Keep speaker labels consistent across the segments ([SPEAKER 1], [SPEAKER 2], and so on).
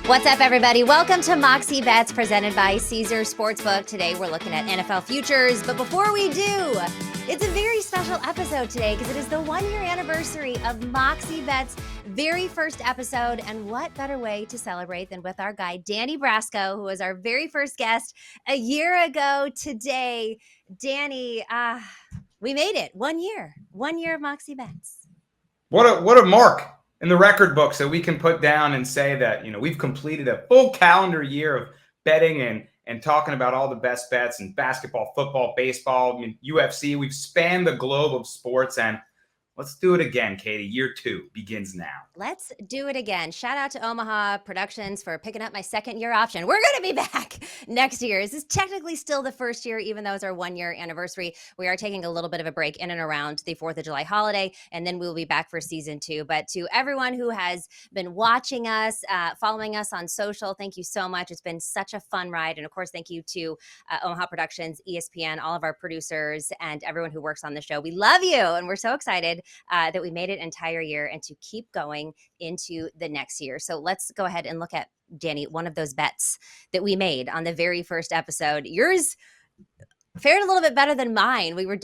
[SPEAKER 1] What's up, everybody? Welcome to Moxie Bets presented by Caesar Sportsbook. Today, we're looking at NFL futures. But before we do, it's a very special episode today because it is the one-year anniversary of Moxie Bets' very first episode. And what better way to celebrate than with our guy, Danny Brasco, who was our very first guest a year ago today. Danny, we made it. 1 year. 1 year of Moxie Bets.
[SPEAKER 2] What a mark in the record books that we can put down and say that, we've completed a full calendar year of betting and talking about all the best bets in basketball, football, baseball, UFC. We've spanned the globe of sports, and let's do it again, Katie. Year 2 begins now.
[SPEAKER 1] Let's do it again. Shout out to Omaha Productions for picking up my second year option. We're going to be back next year. This is technically still the first year, even though it's our 1 year anniversary. We are taking a little bit of a break in and around the 4th of July holiday, and then we'll be back for season 2. But to everyone who has been watching us, following us on social, thank you so much. It's been such a fun ride. And of course, thank you to Omaha Productions, ESPN, all of our producers, and everyone who works on the show. We love you, and we're so excited that we made it an entire year and to keep going into the next year. So let's go ahead and look at, Danny, one of those bets that we made on the very first episode. Yours fared a little bit better than mine. We were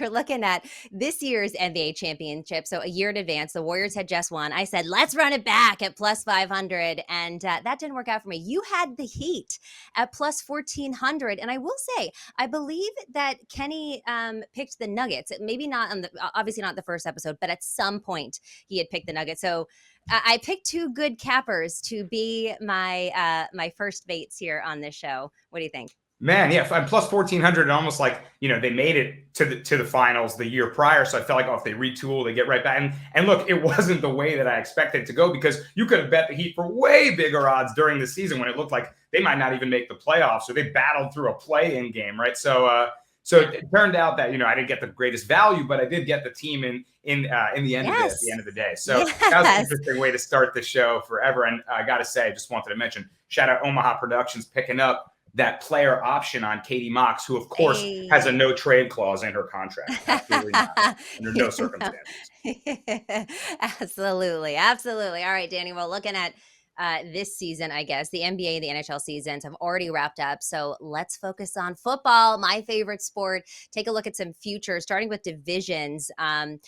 [SPEAKER 1] looking at this year's NBA championship. So a year in advance, the Warriors had just won. I said, let's run it back at plus 500. And that didn't work out for me. You had the Heat at plus 1400. And I will say, I believe that Kenny picked the Nuggets. Maybe not obviously not the first episode, but at some point he had picked the Nuggets. So I picked two good cappers to be my first baits here on this show. What do you think?
[SPEAKER 2] Man, yeah, I'm plus 1,400 and almost like, they made it to the finals the year prior. So I felt like, if they retool, they get right back. And look, it wasn't the way that I expected it to go because you could have bet the Heat for way bigger odds during the season when it looked like they might not even make the playoffs. So they battled through a play-in game, right? So it turned out that, I didn't get the greatest value, but I did get the team in the end
[SPEAKER 1] yes.
[SPEAKER 2] at the end of the day. So that was an interesting way to start the show forever. And I got to say, I just wanted to mention, shout out Omaha Productions picking up that player option on Katie Mox, who, of course, has a no trade clause in her contract. Absolutely not. Under no circumstances.
[SPEAKER 1] Absolutely. All right, Danny, we're looking at this season, I guess. The NBA and the NHL seasons have already wrapped up. So let's focus on football, my favorite sport. Take a look at some futures, starting with divisions and,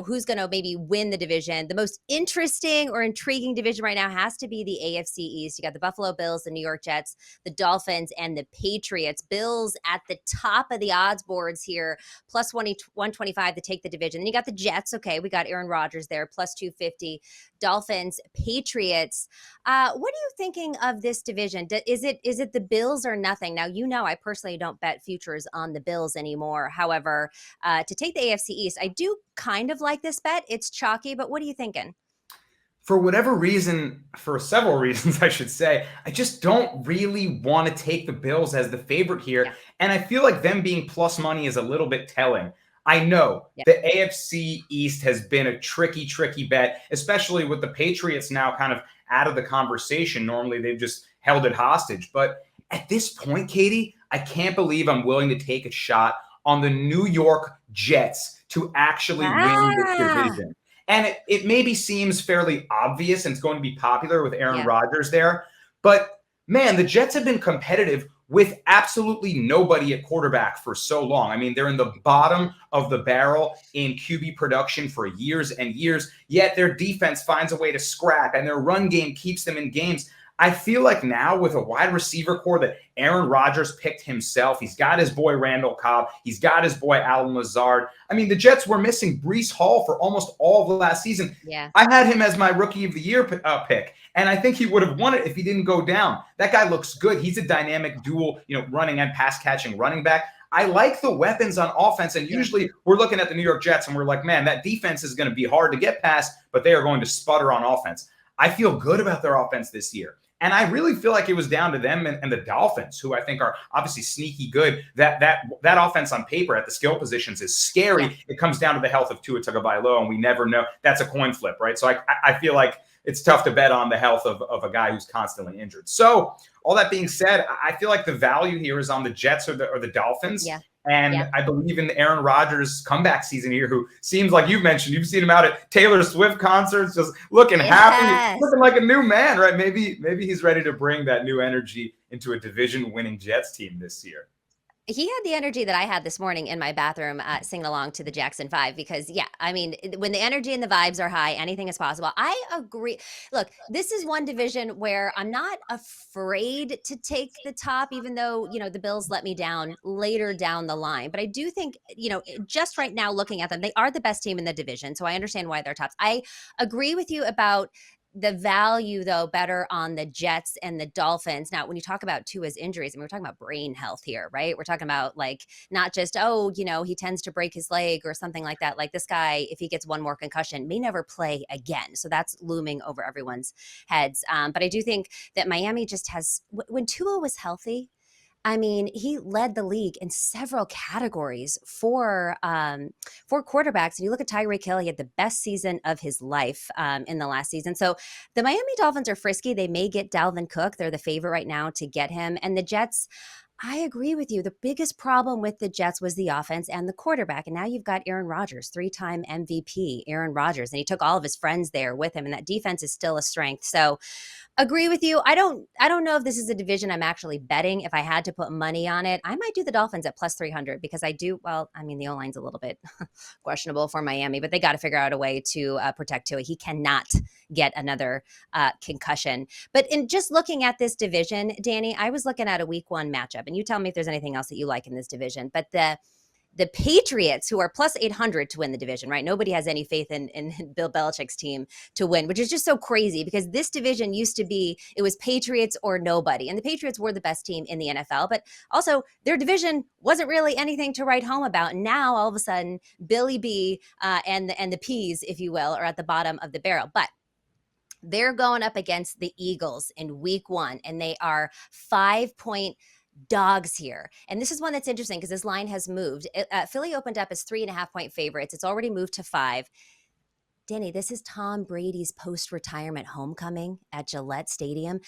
[SPEAKER 1] who's going to maybe win the division. The most interesting or intriguing division right now has to be the AFC East. You got the Buffalo Bills, the New York Jets, the Dolphins, and the Patriots. Bills at the top of the odds boards here, plus 125 to take the division. Then you got the Jets. Okay, we got Aaron Rodgers there, plus 250. Dolphins, Patriots. What are you thinking of this division? Is it the Bills or nothing? Now, I personally don't bet futures on the Bills anymore. However, to take the AFC East, I do kind of like this bet. It's chalky, but what are you thinking?
[SPEAKER 2] For whatever reason, for several reasons, I should say, I just don't really want to take the Bills as the favorite here. Yeah. And I feel like them being plus money is a little bit telling. I know the AFC East has been a tricky bet, especially with the Patriots now kind of out of the conversation. Normally, they've just held it hostage. But at this point, Katie, I can't believe I'm willing to take a shot on the New York Jets to actually win this division. And it maybe seems fairly obvious and it's going to be popular with Aaron Rodgers there. But, man, the Jets have been competitive with absolutely nobody at quarterback for so long. I mean, they're in the bottom of the barrel in QB production for years and years, yet their defense finds a way to scrap and their run game keeps them in games. I feel like now with a wide receiver core that Aaron Rodgers picked himself, he's got his boy Randall Cobb, he's got his boy Allen Lazard. I mean, the Jets were missing Breece Hall for almost all of the last season.
[SPEAKER 1] Yeah.
[SPEAKER 2] I had him as my rookie of the year pick, and I think he would have won it if he didn't go down. That guy looks good. He's a dynamic dual, running and pass catching running back. I like the weapons on offense, and usually we're looking at the New York Jets and we're like, man, that defense is going to be hard to get past, but they are going to sputter on offense. I feel good about their offense this year. And I really feel like it was down to them and the Dolphins, who I think are obviously sneaky good. That offense on paper at the skill positions is scary. Yeah. It comes down to the health of Tua Tagovailoa, and we never know. That's a coin flip, right? So I feel like it's tough to bet on the health of a guy who's constantly injured. So all that being said, I feel like the value here is on the Jets or the Dolphins.
[SPEAKER 1] Yeah.
[SPEAKER 2] And
[SPEAKER 1] Yeah.
[SPEAKER 2] I believe in Aaron Rodgers' comeback season here, who seems like you've mentioned, you've seen him out at Taylor Swift concerts, just looking happy,
[SPEAKER 1] Yes.
[SPEAKER 2] looking like a new man, right? Maybe he's ready to bring that new energy into a division-winning Jets team this year.
[SPEAKER 1] He had the energy that I had this morning in my bathroom, singing along to the Jackson 5 because, yeah, I mean, when the energy and the vibes are high, anything is possible. I agree. Look, this is one division where I'm not afraid to take the top, even though, the Bills let me down later down the line. But I do think, just right now looking at them, they are the best team in the division. So I understand why they're tops. I agree with you about the value, though, better on the Jets and the Dolphins. Now, when you talk about Tua's injuries, I mean, we're talking about brain health here, right? We're talking about like not just, he tends to break his leg or something like that. Like this guy, if he gets one more concussion, may never play again. So that's looming over everyone's heads. But I do think that Miami just has, when Tua was healthy, I mean, he led the league in several categories for quarterbacks. And you look at Tyreek Hill; he had the best season of his life in the last season. So the Miami Dolphins are frisky. They may get Dalvin Cook; they're the favorite right now to get him. And the Jets, I agree with you. The biggest problem with the Jets was the offense and the quarterback. And now you've got Aaron Rodgers, 3-time MVP, Aaron Rodgers, and he took all of his friends there with him. And that defense is still a strength. So agree with you. I don't know if this is a division I'm actually betting. If I had to put money on it, I might do the Dolphins at plus 300 because I mean, the O-line's a little bit questionable for Miami, but they got to figure out a way to protect Tua. He cannot get another concussion. But in just looking at this division, Danny, I was looking at a week 1 matchup, and you tell me if there's anything else that you like in this division. But the Patriots, who are plus 800 to win the division, right? Nobody has any faith in Bill Belichick's team to win, which is just so crazy because this division used to be, it was Patriots or nobody. And the Patriots were the best team in the NFL, but also their division wasn't really anything to write home about. Now, all of a sudden, Billy B and the Peas, if you will, are at the bottom of the barrel. But they're going up against the Eagles in week 1, and they are 5-point dogs here. And this is one that's interesting because this line has moved. Philly opened up as 3.5-point favorites. It's already moved to 5. Danny, this is Tom Brady's post-retirement homecoming at Gillette Stadium.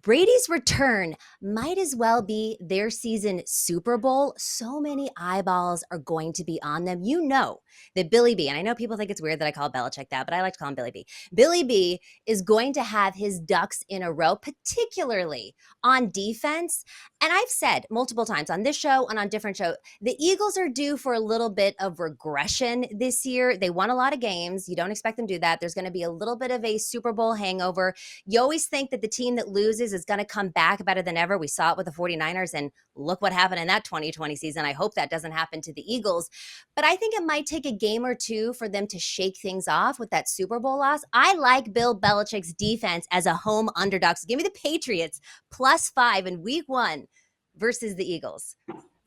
[SPEAKER 1] Brady's return might as well be their season Super Bowl. So many eyeballs are going to be on them. You know that Billy B, and I know people think it's weird that I call Belichick that, but I like to call him Billy B. Billy B is going to have his ducks in a row, particularly on defense. And I've said multiple times on this show and on different shows, the Eagles are due for a little bit of regression this year. They won a lot of games. You don't expect them to do that. There's going to be a little bit of a Super Bowl hangover. You always think that the team that loses is going to come back better than ever. We saw it with the 49ers, and look what happened in that 2020 season. I hope that doesn't happen to the Eagles. But I think it might take a game or two for them to shake things off with that Super Bowl loss. I like Bill Belichick's defense as a home underdog. So give me the Patriots plus 5 in week 1 versus the Eagles.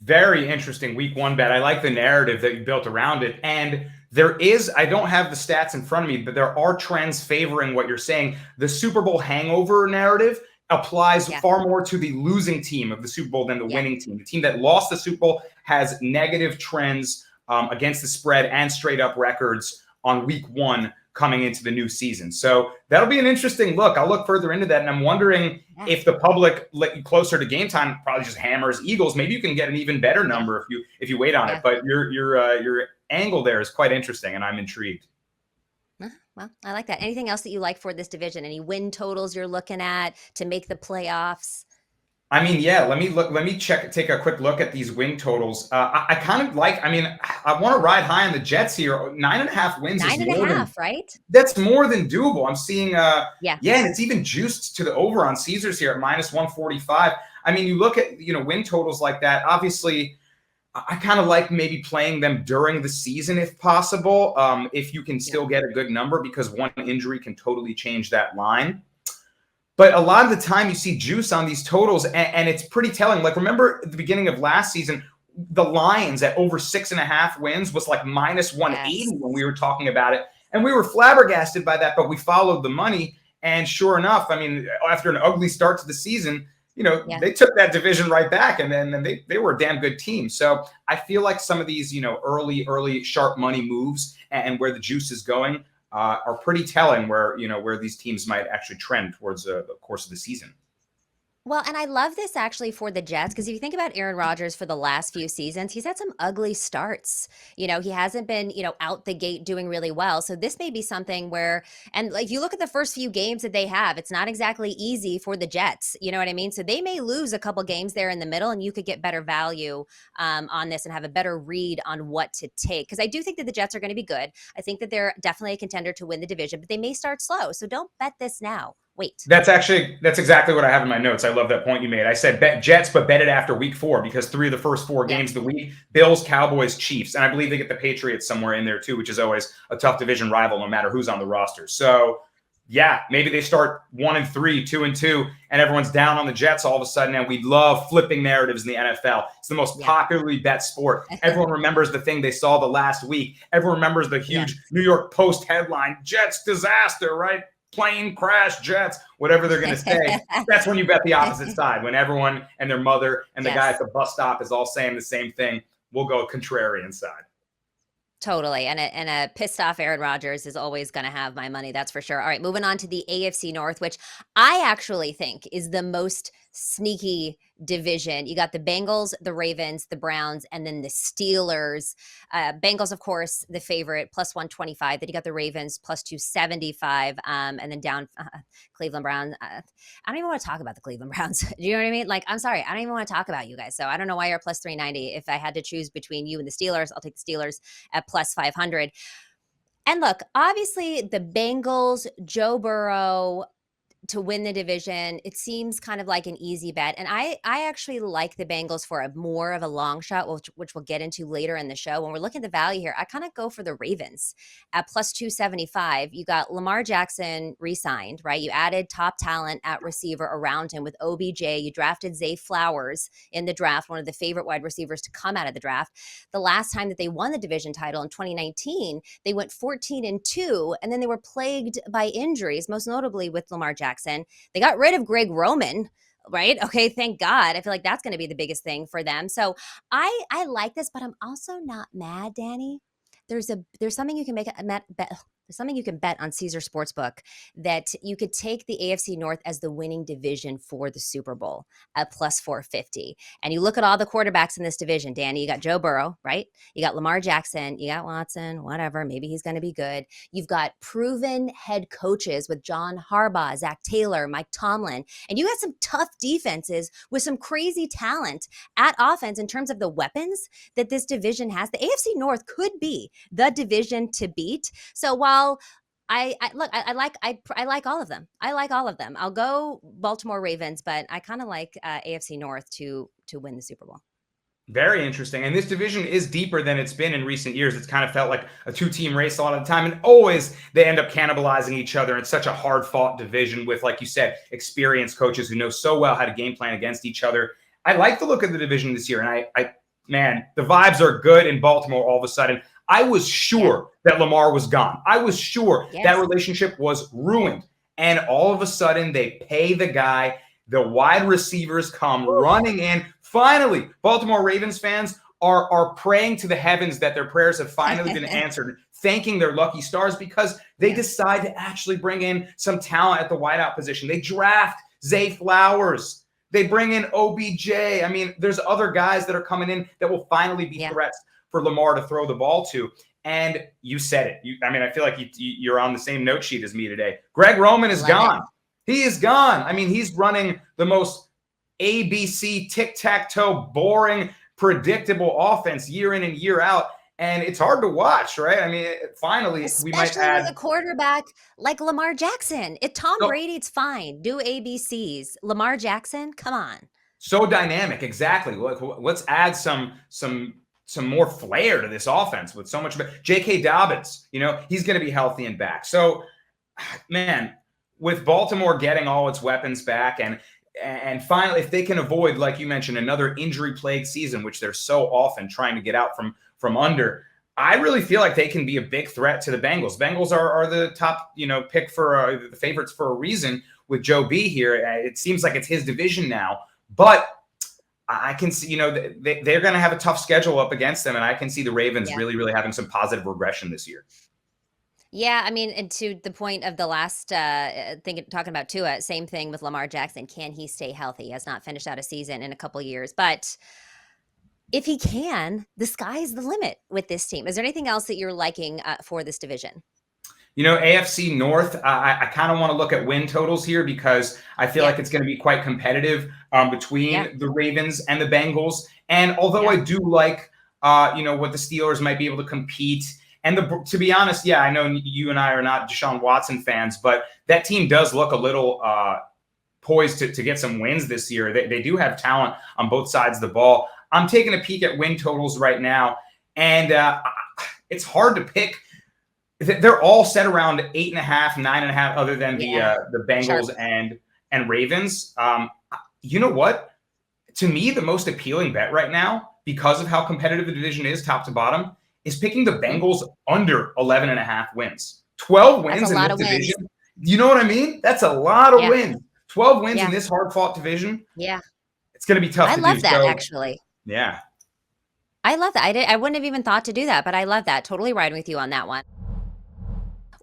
[SPEAKER 2] Very interesting week 1 bet. I like the narrative that you built around it. And there is, I don't have the stats in front of me, but there are trends favoring what you're saying. The Super Bowl hangover narrative applies far more to the losing team of the Super Bowl than the winning team. The team that lost the Super Bowl has negative trends against the spread and straight up records on week 1 coming into the new season. So that'll be an interesting look. I'll look further into that. And I'm wondering if the public closer to game time probably just hammers Eagles. Maybe you can get an even better number if you wait on it. But your angle there is quite interesting, and I'm intrigued.
[SPEAKER 1] Well, I like that. Anything else that you like for this division? Any win totals you're looking at to make the playoffs?
[SPEAKER 2] I mean, yeah, let me take a quick look at these win totals. I kind of like, I mean, I want to ride high on the Jets here. 9.5 wins is more than,
[SPEAKER 1] right?
[SPEAKER 2] That's more than doable. I'm seeing, and
[SPEAKER 1] Yeah,
[SPEAKER 2] it's even juiced to the over on Caesars here at minus 145. I mean, you look at, win totals like that. Obviously, I kind of like maybe playing them during the season if possible, if you can still get a good number, because one injury can totally change that line. But a lot of the time you see juice on these totals, and it's pretty telling. Like, remember at the beginning of last season, the Lions at over 6.5 wins was like minus 180 when we were talking about it. And we were flabbergasted by that, but we followed the money. And sure enough, I mean, after an ugly start to the season, they took that division right back, and then they were a damn good team. So I feel like some of these, early sharp money moves and where the juice is going are pretty telling where these teams might actually trend towards the course of the season.
[SPEAKER 1] Well, and I love this actually for the Jets because if you think about Aaron Rodgers for the last few seasons, he's had some ugly starts. He hasn't been, out the gate doing really well. So this may be something where, and like, if you look at the first few games that they have, it's not exactly easy for the Jets. You know what I mean? So they may lose a couple games there in the middle, and you could get better value on this and have a better read on what to take. Because I do think that the Jets are going to be good. I think that they're definitely a contender to win the division, but they may start slow. So don't bet this now. Wait.
[SPEAKER 2] That's exactly what I have in my notes. I love that point you made. I said bet Jets, but bet it after week 4 because 3 of the first 4
[SPEAKER 1] Yep.
[SPEAKER 2] games of the week, Bills, Cowboys, Chiefs, and I believe they get the Patriots somewhere in there too, which is always a tough division rival no matter who's on the roster. So yeah, maybe they start 1-3, 2-2, and everyone's down on the Jets all of a sudden. And we love flipping narratives in the NFL. It's the most popularly bet sport. Everyone remembers the thing they saw the last week. Everyone remembers the huge New York Post headline, Jets disaster, right? Plane crash, Jets, whatever they're going to say. That's when you bet the opposite side, when everyone and their mother and the guy at the bus stop is all saying the same thing. We'll go contrarian side.
[SPEAKER 1] Totally. And a pissed off Aaron Rodgers is always going to have my money. That's for sure. All right. Moving on to the AFC North, which I actually think is the most sneaky division. You got the Bengals, the Ravens, the Browns, and then the Steelers. Bengals, of course, the favorite, plus 125. Then you got the Ravens, plus 275. And then down Cleveland Browns. I don't even want to talk about the Cleveland Browns. Do you know what I mean? Like, I'm sorry. I don't even want to talk about you guys. So I don't know why you're plus 390. If I had to choose between you and the Steelers, I'll take the Steelers at plus 500. And look, obviously the Bengals, Joe Burrow to win the division, it seems kind of like an easy bet. And I actually like the Bengals for a more of a long shot, which we'll get into later in the show. When we're looking at the value here, I kind of go for the Ravens at plus 275. You got Lamar Jackson re-signed, right? You added top talent at receiver around him with OBJ. You drafted Zay Flowers in the draft, one of the favorite wide receivers to come out of the draft. The last time that they won the division title in 2019, they went 14-2, and then they were plagued by injuries, most notably with Lamar Jackson. They got rid of Greg Roman, right? Okay, thank God. I feel like that's going to be the biggest thing for them. So I like this, but I'm also not mad, Danny. There's something you can make there's something you can bet on Caesar Sportsbook that you could take the AFC North as the winning division for the Super Bowl at plus 450. And you look at all the quarterbacks in this division, Danny. You got Joe Burrow, right? You got Lamar Jackson. You got Watson, whatever. Maybe he's going to be good. You've got proven head coaches with John Harbaugh, Zach Taylor, Mike Tomlin. And you got some tough defenses with some crazy talent at offense in terms of the weapons that this division has. The AFC North could be the division to beat. So while I like all of them. I like all of them. I'll go Baltimore Ravens, but I kind of like AFC North to win the Super Bowl.
[SPEAKER 2] Very interesting. And this division is deeper than it's been in recent years. It's kind of felt like a 2-team race a lot of the time. And always they end up cannibalizing each other. It's such a hard-fought division with, like you said, experienced coaches who know so well how to game plan against each other. I like the look of the division this year. And man, the vibes are good in Baltimore all of a sudden. I was sure that Lamar was gone. I was sure that relationship was ruined. And all of a sudden, they pay the guy. The wide receivers come running in. Finally, Baltimore Ravens fans are praying to the heavens that their prayers have finally been answered, thanking their lucky stars because they decide to actually bring in some talent at the wideout position. They draft Zay Flowers. They bring in OBJ. I mean, there's other guys that are coming in that will finally be threats for Lamar to throw the ball to. And you said it. I feel like you're on the same note sheet as me today. Greg Roman is gone. He is gone. I mean, he's running the most ABC, tic-tac-toe, boring, predictable offense year in and year out. And it's hard to watch, right? I mean, finally, we might add
[SPEAKER 1] with a quarterback like Lamar Jackson. If Tom Brady, it's fine. Do ABCs. Lamar Jackson, come on.
[SPEAKER 2] So dynamic, exactly. Let's add some more flair to this offense with so much. J.K. Dobbins, he's going to be healthy and back. So, man, with Baltimore getting all its weapons back and finally, if they can avoid, like you mentioned, another injury-plagued season, which they're so often trying to get out from under, I really feel like they can be a big threat to the Bengals. Bengals are the top, pick for the favorites for a reason with Joe B here. It seems like it's his division now, but I can see, they're going to have a tough schedule up against them, and I can see the Ravens really, really having some positive regression this year.
[SPEAKER 1] Yeah, I mean, and to the point of the last thing, talking about Tua, same thing with Lamar Jackson. Can he stay healthy? He has not finished out a season in a couple years, but if he can, the sky's the limit with this team. Is there anything else that you're liking for this division?
[SPEAKER 2] AFC North, I kind of want to look at win totals here because I feel
[SPEAKER 1] Yeah,
[SPEAKER 2] like it's going to be quite competitive
[SPEAKER 1] yeah,
[SPEAKER 2] between the Ravens and the Bengals. And although
[SPEAKER 1] yeah,
[SPEAKER 2] I do like, what the Steelers might be able to compete, and to be honest, yeah, I know you and I are not Deshaun Watson fans, but that team does look a little poised to get some wins this year. They do have talent on both sides of the ball. I'm taking a peek at win totals right now, and it's hard to pick. They're all set around 8.5, 9.5, other than
[SPEAKER 1] yeah.
[SPEAKER 2] the
[SPEAKER 1] Sharp.
[SPEAKER 2] Bengals and Ravens. You know what? To me, the most appealing bet right now, because of how competitive the division is, top to bottom, is picking the
[SPEAKER 1] Mhm.
[SPEAKER 2] Bengals under 11.5 wins. 12
[SPEAKER 1] That's a
[SPEAKER 2] wins in
[SPEAKER 1] lot
[SPEAKER 2] this
[SPEAKER 1] of wins.
[SPEAKER 2] division. You know what I mean? That's a lot of
[SPEAKER 1] Yeah,
[SPEAKER 2] wins. 12 wins in
[SPEAKER 1] yeah,
[SPEAKER 2] this hard fought division.
[SPEAKER 1] yeah.
[SPEAKER 2] It's going to be tough
[SPEAKER 1] I
[SPEAKER 2] to do.
[SPEAKER 1] love that
[SPEAKER 2] So,
[SPEAKER 1] actually.
[SPEAKER 2] yeah.
[SPEAKER 1] I love that. I wouldn't have even thought to do that, but I love that. Totally riding with you on that one.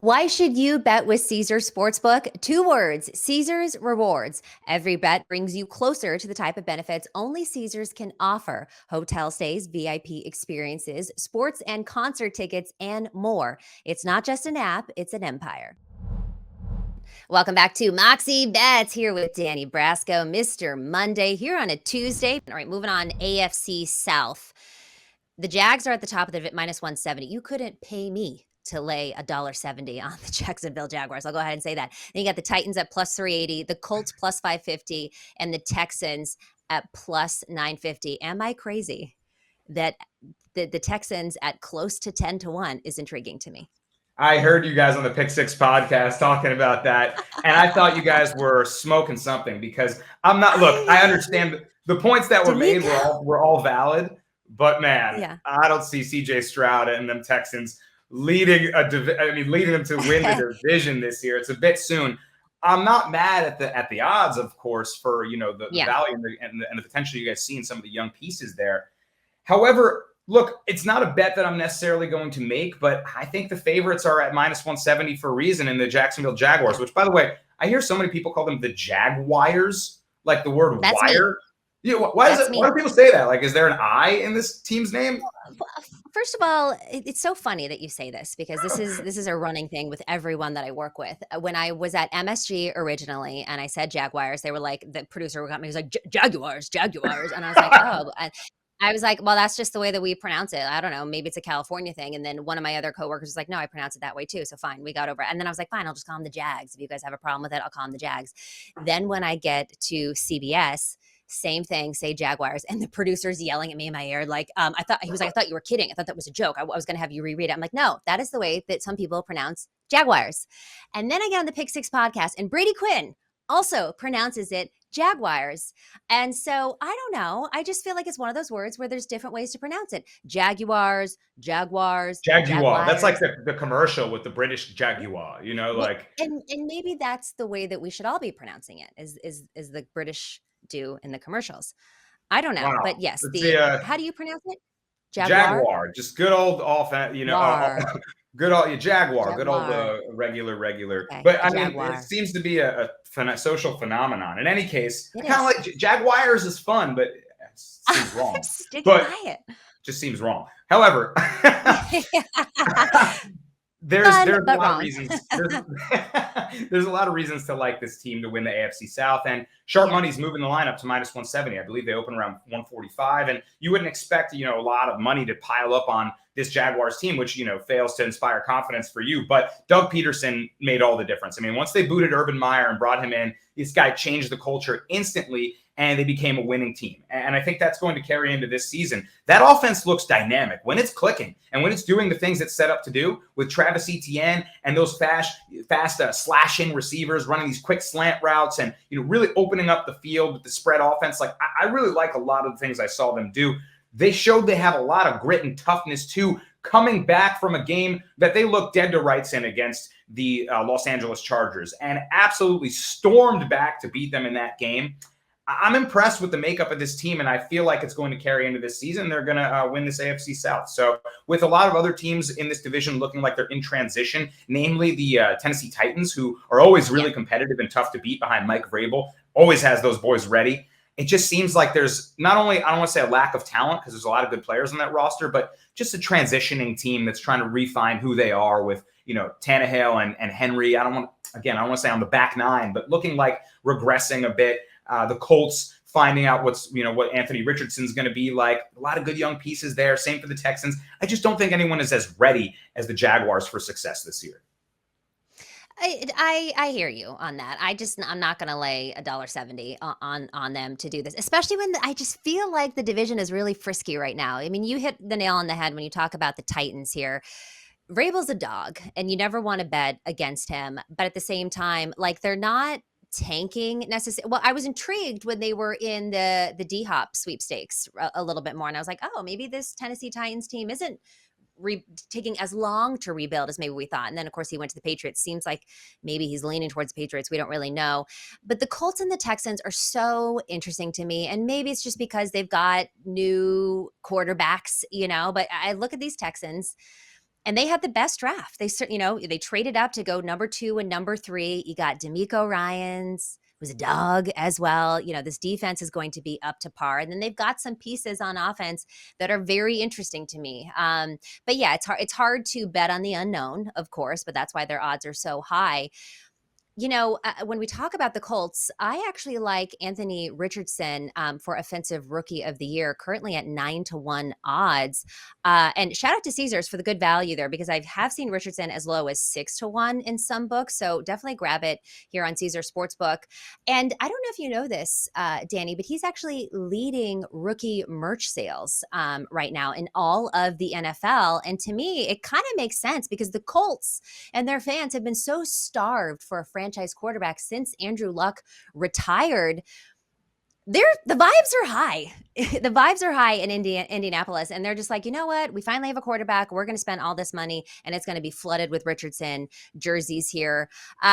[SPEAKER 1] Why should you bet with Caesars Sportsbook? 2 words, Caesars Rewards. Every bet brings you closer to the type of benefits only Caesars can offer. Hotel stays, VIP experiences, sports and concert tickets, and more. It's not just an app, it's an empire. Welcome back to Moxie Bets here with Danny Brasco, Mr. Monday, here on a Tuesday. All right, moving on, AFC South. The Jags are at the top of the minus 170. You couldn't pay me to lay $1.70 on the Jacksonville Jaguars. I'll go ahead and say that. Then you got the Titans at plus 380, the Colts plus 550, and the Texans at plus 950. Am I crazy that the Texans at close to 10 to 1 is intriguing to me?
[SPEAKER 2] I heard you guys on the Pick Six podcast talking about that, and I thought you guys were smoking something because I'm not. Look, I
[SPEAKER 1] I
[SPEAKER 2] understand the points that were
[SPEAKER 1] did we
[SPEAKER 2] made
[SPEAKER 1] go?
[SPEAKER 2] were all valid, but man,
[SPEAKER 1] Yeah.
[SPEAKER 2] I don't see C.J. Stroud and them Texans leading them to win the division this year. It's a bit soon. I'm not mad at the odds, of course, for the
[SPEAKER 1] Yeah.
[SPEAKER 2] value and the potential you guys see in some of the young pieces there. However, look, it's not a bet that I'm necessarily going to make, but I think the favorites are at minus 170 for a reason in the Jacksonville Jaguars,
[SPEAKER 1] Yeah.
[SPEAKER 2] which, by the way, I hear so many people call them the Jaguars, like the word
[SPEAKER 1] That's me.
[SPEAKER 2] wire. Yeah, why is
[SPEAKER 1] That's
[SPEAKER 2] it? Why
[SPEAKER 1] me.
[SPEAKER 2] do people say that? Like, is there an I in this team's name?
[SPEAKER 1] First of all, it's so funny that you say this because this is a running thing with everyone that I work with. When I was at MSG originally, and I said Jaguars, they were like, the producer got me, he was like, Jaguars, Jaguars, and I was like, oh, and I was like, well, that's just the way that we pronounce it. I don't know, maybe it's a California thing. And then one of my other coworkers was like, no, I pronounce it that way too. So fine, we got over it. And then I was like, fine, I'll just call them the Jags. If you guys have a problem with it, I'll call them the Jags. Then when I get to CBS, same thing, say Jaguars, and the producer's yelling at me in my ear, like, I thought he was like, I thought you were kidding. I thought that was a joke. I was going to have you reread it. I'm like, no, that is the way that some people pronounce Jaguars. And then I get on the Pick Six podcast, and Brady Quinn also pronounces it Jaguars. And so I don't know. I just feel like it's one of those words where there's different ways to pronounce it. Jaguars, Jaguars,
[SPEAKER 2] Jaguar. That's like
[SPEAKER 1] Jaguars.
[SPEAKER 2] the commercial with the British Jaguar.
[SPEAKER 1] Well,
[SPEAKER 2] Like
[SPEAKER 1] and maybe that's the way that we should all be pronouncing it, is the British do in the commercials. I don't know,
[SPEAKER 2] wow,
[SPEAKER 1] but yes,
[SPEAKER 2] it's
[SPEAKER 1] the
[SPEAKER 2] the
[SPEAKER 1] how do you pronounce it? Jaguar?
[SPEAKER 2] Jaguar, just good old offense,
[SPEAKER 1] War.
[SPEAKER 2] good old Jaguar, good old
[SPEAKER 1] Jaguar.
[SPEAKER 2] regular.
[SPEAKER 1] Okay,
[SPEAKER 2] But
[SPEAKER 1] a
[SPEAKER 2] I mean, it
[SPEAKER 1] jaguar.
[SPEAKER 2] seems to be a social phenomenon. In any case, I
[SPEAKER 1] It
[SPEAKER 2] kind of
[SPEAKER 1] is.
[SPEAKER 2] like Jaguars is fun, but it seems
[SPEAKER 1] I'm
[SPEAKER 2] wrong.
[SPEAKER 1] sticking
[SPEAKER 2] But
[SPEAKER 1] by it.
[SPEAKER 2] just seems wrong. However, there's
[SPEAKER 1] Fun,
[SPEAKER 2] a
[SPEAKER 1] but
[SPEAKER 2] lot of
[SPEAKER 1] wrong.
[SPEAKER 2] reasons. There's a lot of reasons to like this team to win the AFC South, and sharp
[SPEAKER 1] Yeah.
[SPEAKER 2] money's moving the lineup to minus 170. I believe they open around 145, and you wouldn't expect a lot of money to pile up on this Jaguars team, which fails to inspire confidence for you. But Doug Peterson made all the difference. I mean, once they booted Urban Meyer and brought him in, this guy changed the culture instantly, and they became a winning team. And I think that's going to carry into this season. That offense looks dynamic when it's clicking and when it's doing the things it's set up to do with Travis Etienne and those fast slashing receivers running these quick slant routes and really opening up the field with the spread offense. Like I really like a lot of the things I saw them do. They showed they have a lot of grit and toughness too, coming back from a game that they looked dead to rights in against the Los Angeles Chargers and absolutely stormed back to beat them in that game. I'm impressed with the makeup of this team, and I feel like it's going to carry into this season. They're going to win this AFC South. So with a lot of other teams in this division looking like they're in transition, namely the Tennessee Titans, who are always really competitive and tough to beat behind Mike Vrabel, always has those boys ready. It just seems like there's not only, I don't want to say a lack of talent because there's a lot of good players on that roster, but just a transitioning team that's trying to refine who they are with, Tannehill and Henry. I don't want to say on the back nine, but looking like regressing a bit. The Colts finding out what Anthony Richardson's going to be like. A lot of good young pieces there. Same for the Texans. I just don't think anyone is as ready as the Jaguars for success this year.
[SPEAKER 1] I hear you on that. I'm not going to lay $1.70 on them to do this, especially when I just feel like the division is really frisky right now. I mean, you hit the nail on the head when you talk about the Titans here. Vrabel's a dog, and you never want to bet against him. But at the same time, like, they're not tanking necessarily. Well, I was intrigued when they were in the D-Hop sweepstakes a little bit more, and I was like, oh, maybe this Tennessee Titans team isn't taking as long to rebuild as maybe we thought. And then, of course, he went to the Patriots. Seems like maybe he's leaning towards the Patriots. We don't really know. But the Colts and the Texans are so interesting to me. And maybe it's just because they've got new quarterbacks, but I look at these Texans, and they had the best draft. They traded up to go number 2 and number 3. You got D'Amico Ryans, who's a dog as well. This defense is going to be up to par. And then they've got some pieces on offense that are very interesting to me. But yeah, it's hard to bet on the unknown, of course, but that's why their odds are so high. When we talk about the Colts, I actually like Anthony Richardson for Offensive Rookie of the Year, currently at 9-1 odds. And shout out to Caesars for the good value there, because I have seen Richardson as low as 6-1 in some books. So definitely grab it here on Caesars Sportsbook. And I don't know if you know this, Danny, but he's actually leading rookie merch sales right now in all of the NFL. And to me, it kind of makes sense because the Colts and their fans have been so starved for a franchise quarterback since Andrew Luck retired. The vibes are high. The vibes are high in Indianapolis, and they're just like, you know what? We finally have a quarterback. We're going to spend all this money, and it's going to be flooded with Richardson jerseys here.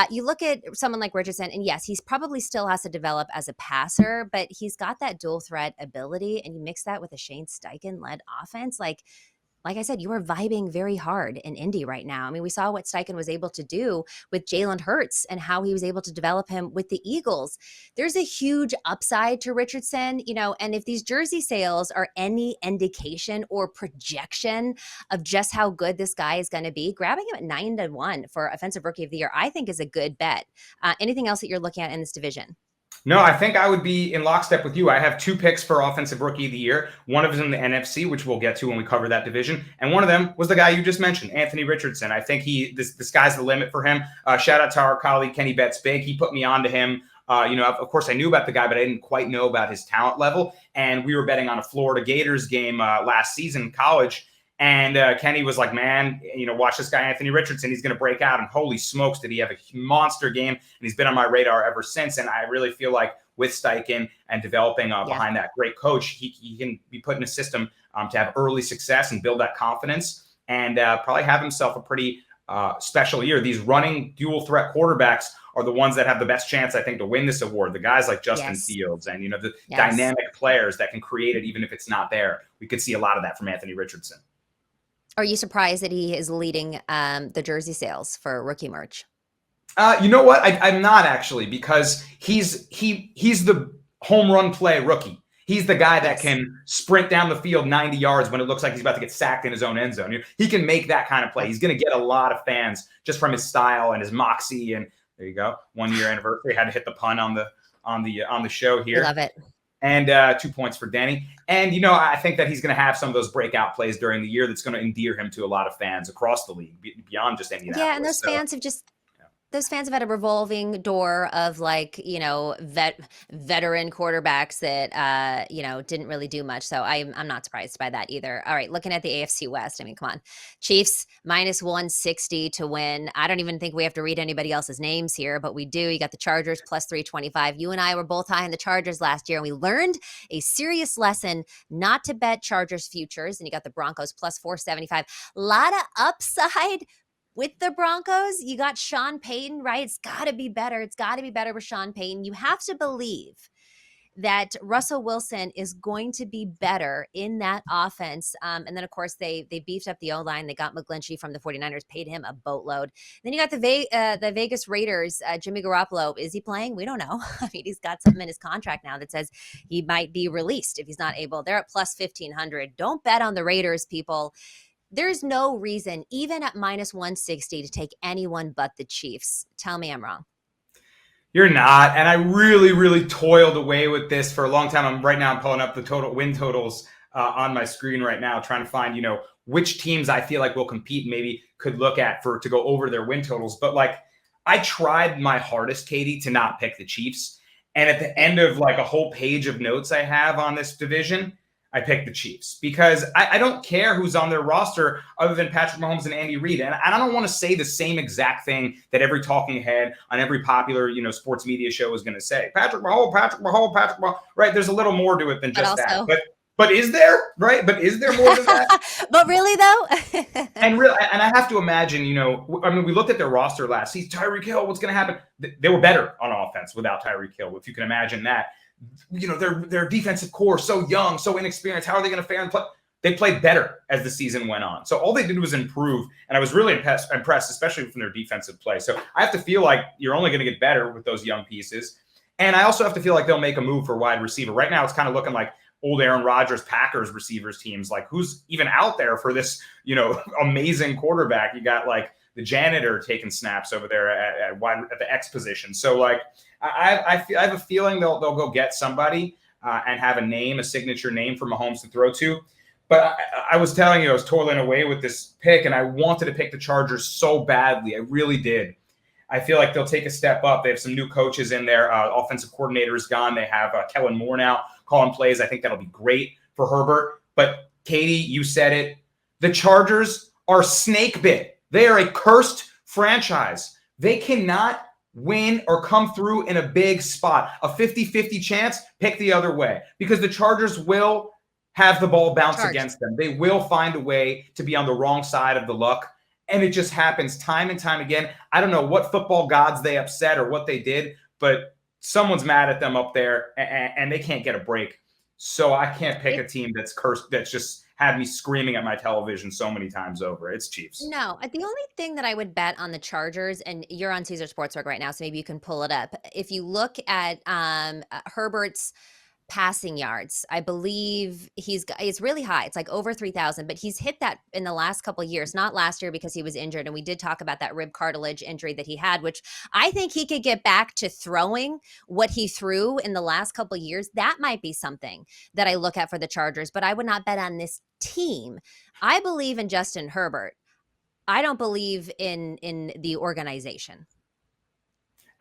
[SPEAKER 1] You look at someone like Richardson, and yes, he's probably still has to develop as a passer, but he's got that dual threat ability, and you mix that with a Shane Steichen-led offense, like I said, you are vibing very hard in Indy right now. I mean, we saw what Steichen was able to do with Jalen Hurts and how he was able to develop him with the Eagles. There's a huge upside to Richardson, and if these jersey sales are any indication or projection of just how good this guy is going to be, grabbing him at 9-1 for Offensive Rookie of the Year, I think is a good bet. Anything else that you're looking at in this division?
[SPEAKER 2] No, I think I would be in lockstep with you. I have 2 picks for Offensive Rookie of the Year. One of them is in the NFC, which we'll get to when we cover that division. And one of them was the guy you just mentioned, Anthony Richardson. I think this sky's the limit for him. Shout out to our colleague, Kenny Betts Big. He put me onto him. Of course, I knew about the guy, but I didn't quite know about his talent level. And we were betting on a Florida Gators game last season in college. And Kenny was like, man, watch this guy, Anthony Richardson. He's going to break out. And holy smokes, did he have a monster game. And he's been on my radar ever since. And I really feel like with Steichen and developing behind that great coach, he can be put in a system to have early success and build that confidence and probably have himself a pretty special year. These running dual threat quarterbacks are the ones that have the best chance, I think, to win this award. The guys like Justin Fields and, the dynamic players that can create it even if it's not there. We could see a lot of that from Anthony Richardson.
[SPEAKER 1] Are you surprised that he is leading the jersey sales for rookie merch?
[SPEAKER 2] You know what? I'm not actually, because he's the home run play rookie. He's the guy that can sprint down the field 90 yards when it looks like he's about to get sacked in his own end zone. He can make that kind of play. He's going to get a lot of fans just from his style and his moxie. And there you go, 1 year anniversary. Had to hit the pun on the show here.
[SPEAKER 1] I love it.
[SPEAKER 2] And 2 points for Danny. And, I think that he's going to have some of those breakout plays during the year that's going to endear him to a lot of fans across the league, beyond just Indianapolis.
[SPEAKER 1] Yeah, and those fans have just those fans have had a revolving door of veteran quarterbacks that didn't really do much. So I'm not surprised by that either. All right, looking at the AFC West, I mean, come on, Chiefs -160 to win. I don't even think we have to read anybody else's names here, but we do. You got the Chargers +325. You and I were both high on the Chargers last year, and we learned a serious lesson not to bet Chargers futures. And you got the Broncos +475. A lot of upside with the Broncos. You got Sean Payton, right? It's got to be better. It's got to be better with Sean Payton. You have to believe that Russell Wilson is going to be better in that offense. And then, of course, they beefed up the O-line. They got McGlinchey from the 49ers, paid him a boatload. Then you got the Vegas Raiders, Jimmy Garoppolo. Is he playing? We don't know. I mean, he's got something in his contract now that says he might be released if he's not able. They're at plus 1,500. Don't bet on the Raiders, people. There's no reason, even at minus 160, to take anyone but the Chiefs. Tell me I'm wrong.
[SPEAKER 2] You're not. And I really, really toiled away with this for a long time. I'm pulling up the total win totals on my screen right now, trying to find, which teams I feel like will compete and maybe could look at to go over their win totals. But like, I tried my hardest, Katie, to not pick the Chiefs. And at the end of like a whole page of notes I have on this division, I picked the Chiefs because I don't care who's on their roster other than Patrick Mahomes and Andy Reid. And I don't want to say the same exact thing that every talking head on every popular, sports media show is going to say. Patrick Mahomes, right? There's a little more to it than just that. But is there, right? But is there more to that?
[SPEAKER 1] But really, though?
[SPEAKER 2] and I have to imagine, we looked at their roster last season. Tyreek Hill, what's going to happen? They were better on offense without Tyreek Hill, if you can imagine that. Their defensive core so young, so inexperienced. How are they going to fare and play? They played better as the season went on. So all they did was improve, and I was really impressed, especially from their defensive play. So I have to feel like you're only going to get better with those young pieces. And I also have to feel like they'll make a move for wide receiver. Right now, it's kind of looking like old Aaron Rodgers Packers receivers teams. Like, who's even out there for this, amazing quarterback? You got like the janitor taking snaps over there at the X position. So like, I have a feeling they'll go get somebody and have a signature name for Mahomes to throw to. But I was telling you, I was toiling away with this pick, and I wanted to pick the Chargers so badly. I really did. I feel like they'll take a step up. They have some new coaches in there. Offensive coordinator is gone. They have Kellen Moore now calling plays. I think that'll be great for Herbert. But Katie, you said it. The Chargers are snake bit. They are a cursed franchise. They cannot win or come through in a big spot. A 50-50 chance, pick the other way. Because the Chargers will have the ball bounce against them. They will find a way to be on the wrong side of the luck. And it just happens time and time again. I don't know what football gods they upset or what they did, but someone's mad at them up there and they can't get a break. So I can't pick a team that's cursed, that's just had me screaming at my television so many times over. It's Chiefs.
[SPEAKER 1] No, the only thing that I would bet on the Chargers, and you're on Caesar Sportsbook right now, so maybe you can pull it up. If you look at Herbert's passing yards, I believe it's really high. It's like over 3,000, but he's hit that in the last couple of years, not last year because he was injured. And we did talk about that rib cartilage injury that he had, which I think he could get back to throwing what he threw in the last couple of years. That might be something that I look at for the Chargers, but I would not bet on this team. I believe in Justin Herbert. I don't believe in the organization.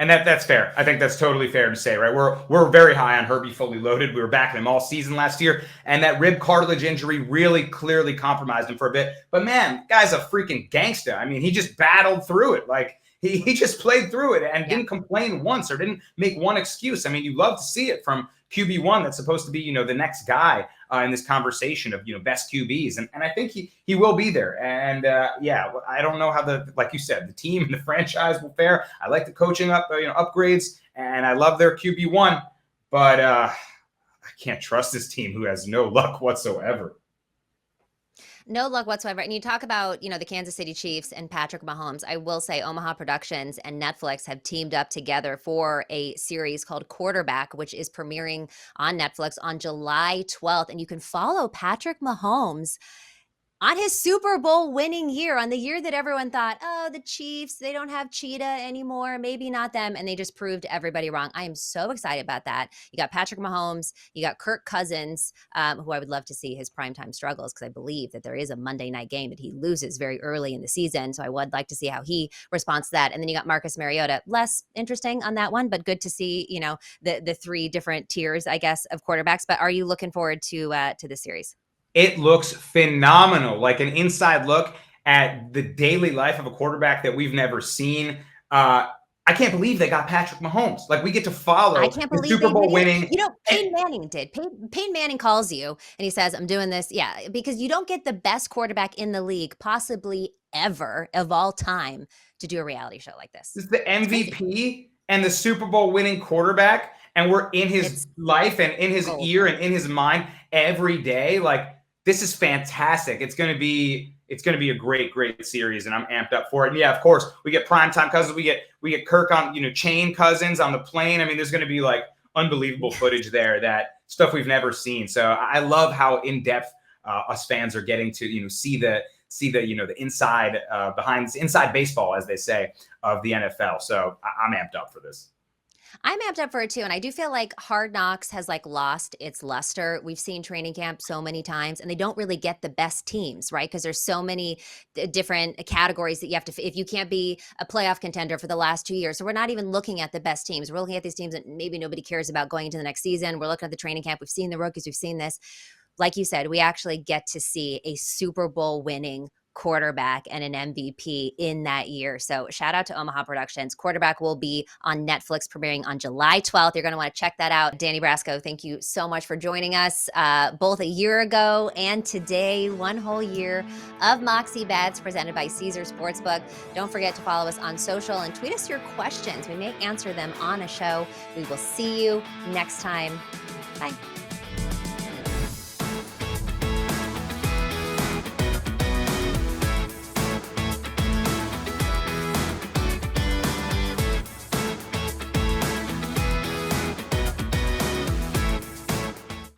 [SPEAKER 2] And that's fair. I think that's totally fair to say, right? We're very high on Herbie fully loaded. We were backing him all season last year, and that rib cartilage injury really clearly compromised him for a bit. But man, guy's a freaking gangster. I mean, he just battled through it. Like he just played through it and didn't complain once or didn't make one excuse. I mean, you love to see it from QB1 that's supposed to be, the next guy in this conversation of, best QBs. And I think he will be there. And I don't know how like you said, the team and the franchise will fare. I like the coaching upgrades, and I love their QB1, but I can't trust this team who has no luck whatsoever.
[SPEAKER 1] No luck whatsoever. And you talk about, the Kansas City Chiefs and Patrick Mahomes. I will say Omaha Productions and Netflix have teamed up together for a series called Quarterback, which is premiering on Netflix on July 12th. And you can follow Patrick Mahomes on his Super Bowl winning year, on the year that everyone thought, oh, the Chiefs, they don't have Cheetah anymore. Maybe not them. And they just proved everybody wrong. I am so excited about that. You got Patrick Mahomes. You got Kirk Cousins, who I would love to see his primetime struggles, because I believe that there is a Monday night game that he loses very early in the season. So I would like to see how he responds to that. And then you got Marcus Mariota. Less interesting on that one, but good to see, the three different tiers, I guess, of quarterbacks. But are you looking forward to the series?
[SPEAKER 2] It looks phenomenal, like an inside look at the daily life of a quarterback that we've never seen. I can't believe they got Patrick Mahomes. Like, we get to follow the Super Bowl winning.
[SPEAKER 1] Peyton Manning did. Peyton Manning calls you and he says, I'm doing this. Yeah, because you don't get the best quarterback in the league, possibly ever of all time, to do a reality show like this.
[SPEAKER 2] This is the MVP and the Super Bowl winning quarterback. and we're in his
[SPEAKER 1] It's
[SPEAKER 2] life and in his
[SPEAKER 1] gold.
[SPEAKER 2] ear and in his mind every day. Like, this is fantastic. It's going to be a great series, and I'm amped up for it. And yeah, of course, we get primetime Cousins. We get Kirk on, chain Cousins on the plane. I mean, there's going to be like unbelievable footage there, that stuff we've never seen. So I love how in depth us fans are getting to see the the inside inside baseball, as they say, of the NFL. So I'm amped up for this.
[SPEAKER 1] I'm amped up for it too, and I do feel like Hard Knocks has like lost its luster. We've seen training camp so many times, and they don't really get the best teams, right? Because there's so many different categories that you have to. If you can't be a playoff contender for the last 2 years, so we're not even looking at the best teams. We're looking at these teams that maybe nobody cares about going into the next season. We're looking at the training camp. We've seen the rookies. We've seen this. Like you said, we actually get to see a Super Bowl winning quarterback and an MVP in that year. So shout out to Omaha Productions. Quarterback will be on Netflix premiering on July 12th. You're going to want to check that out. Danny Brasco, thank you so much for joining us both a year ago and today, one whole year of Moxie Bets presented by Caesar Sportsbook. Don't forget to follow us on social and tweet us your questions. We may answer them on a show. We will see you next time. Bye.